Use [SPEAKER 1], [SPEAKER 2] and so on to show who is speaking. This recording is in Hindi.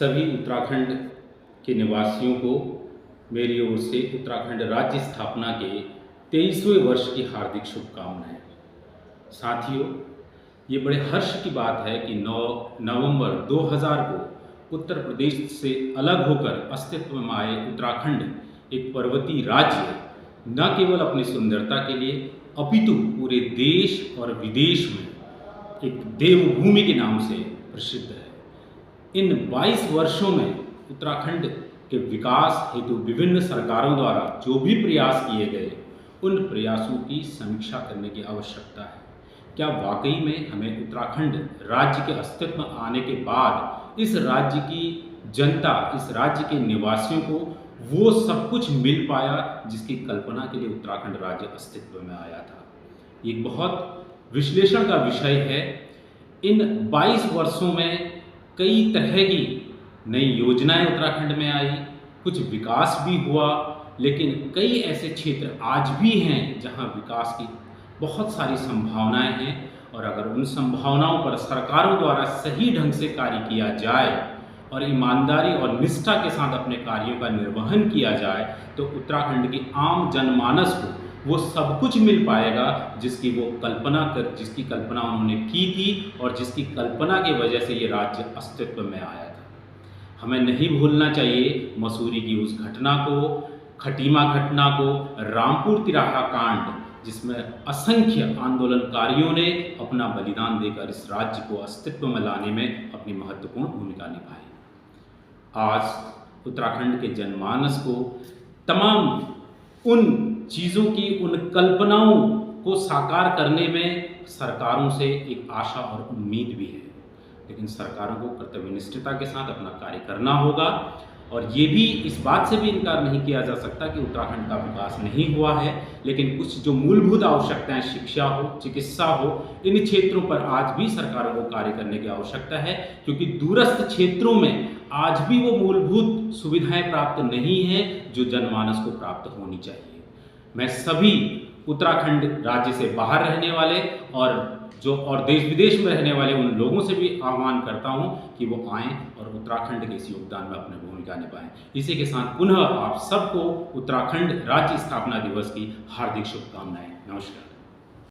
[SPEAKER 1] सभी उत्तराखंड के निवासियों को मेरी ओर से उत्तराखंड राज्य स्थापना के 23वें वर्ष की हार्दिक शुभकामनाएं। साथियों, ये बड़े हर्ष की बात है कि 9 नवंबर 2000 को उत्तर प्रदेश से अलग होकर अस्तित्व में आए उत्तराखंड एक पर्वतीय राज्य न केवल अपनी सुंदरता के लिए अपितु पूरे देश और विदेश में एक देवभूमि के नाम से प्रसिद्ध है। इन 22 वर्षों में उत्तराखंड के विकास हेतु विभिन्न सरकारों द्वारा जो भी प्रयास किए गए, उन प्रयासों की समीक्षा करने की आवश्यकता है। क्या वाकई में हमें उत्तराखंड राज्य के अस्तित्व में आने के बाद इस राज्य की जनता, इस राज्य के निवासियों को वो सब कुछ मिल पाया जिसकी कल्पना के लिए उत्तराखंड राज्य अस्तित्व में आया था? ये बहुत विश्लेषण का विषय है। इन 22 वर्षों में कई तरह की नई योजनाएं उत्तराखंड में आई, कुछ विकास भी हुआ, लेकिन कई ऐसे क्षेत्र आज भी हैं जहां विकास की बहुत सारी संभावनाएं हैं। और अगर उन संभावनाओं पर सरकारों द्वारा सही ढंग से कार्य किया जाए और ईमानदारी और निष्ठा के साथ अपने कार्यों का निर्वहन किया जाए तो उत्तराखंड की आम जनमानस को वो सब कुछ मिल पाएगा जिसकी कल्पना उन्होंने की थी और जिसकी कल्पना की वजह से ये राज्य अस्तित्व में आया था। हमें नहीं भूलना चाहिए मसूरी की उस घटना को, खटीमा घटना को, रामपुर तिराहा कांड, जिसमें असंख्य आंदोलनकारियों ने अपना बलिदान देकर इस राज्य को अस्तित्व में लाने में अपनी महत्वपूर्ण भूमिका निभाई। आज उत्तराखंड के जनमानस को तमाम उन चीज़ों की, उन कल्पनाओं को साकार करने में सरकारों से एक आशा और उम्मीद भी है, लेकिन सरकारों को कर्तव्यनिष्ठता के साथ अपना कार्य करना होगा। और ये भी इस बात से भी इनकार नहीं किया जा सकता कि उत्तराखंड का विकास नहीं हुआ है, लेकिन कुछ जो मूलभूत आवश्यकताएं, शिक्षा हो, चिकित्सा हो, इन क्षेत्रों पर आज भी सरकारों को कार्य करने की आवश्यकता है, क्योंकि दूरस्थ क्षेत्रों में आज भी वो मूलभूत सुविधाएं प्राप्त नहीं हैं जो जनमानस को प्राप्त होनी चाहिए। मैं सभी उत्तराखंड राज्य से बाहर रहने वाले और देश विदेश में रहने वाले उन लोगों से भी आह्वान करता हूं कि वो आएं और उत्तराखंड के इस योगदान में अपनी भूमिका निभाएं। इसी के साथ पुनः आप सबको उत्तराखंड राज्य स्थापना दिवस की हार्दिक शुभकामनाएं। नमस्कार।